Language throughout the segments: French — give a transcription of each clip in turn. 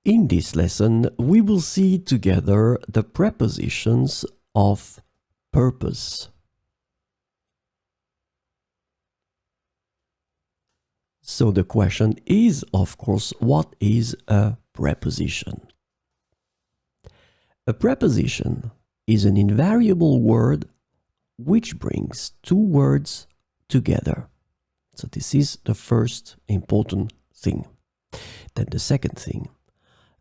In this lesson, we will see together the prepositions of purpose. So the question is, of course, what is a preposition? A preposition is an invariable word which brings two words together. So this is the first important thing. Then the second thing.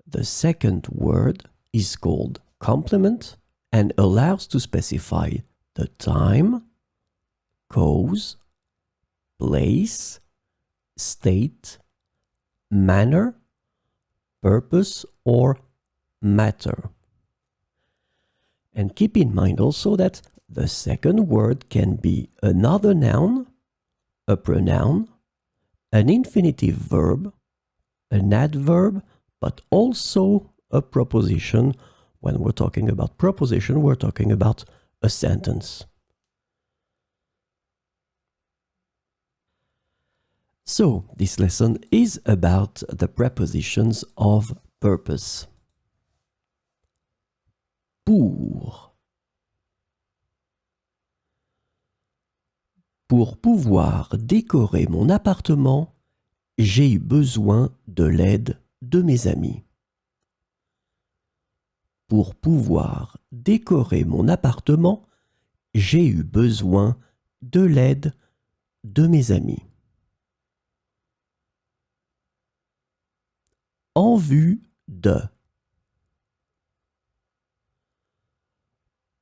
The second word is called complement and allows to specify the time, cause, place, state, manner, purpose, or matter. And keep in mind also that the second word can be another noun, a pronoun, an infinitive verb, an adverb, but also a proposition. When we're talking about proposition, we're talking about a sentence. So, this lesson is about the prepositions of purpose. Pour. Pour pouvoir décorer mon appartement, j'ai eu besoin de l'aide de mes amis. Pour pouvoir décorer mon appartement, j'ai eu besoin de l'aide de mes amis. En vue de.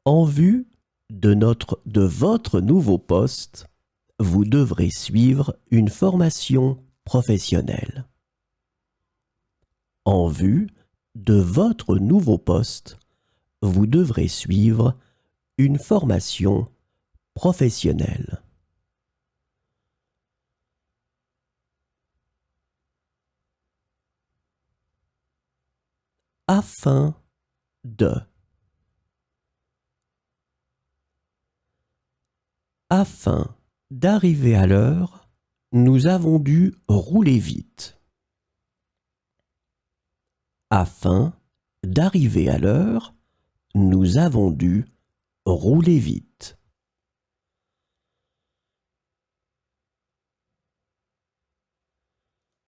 En vue de votre nouveau poste, vous devrez suivre une formation professionnelle. En vue de votre nouveau poste, vous devrez suivre une formation professionnelle. Afin de. Afin d'arriver à l'heure, nous avons dû rouler vite. Afin d'arriver à l'heure, nous avons dû rouler vite.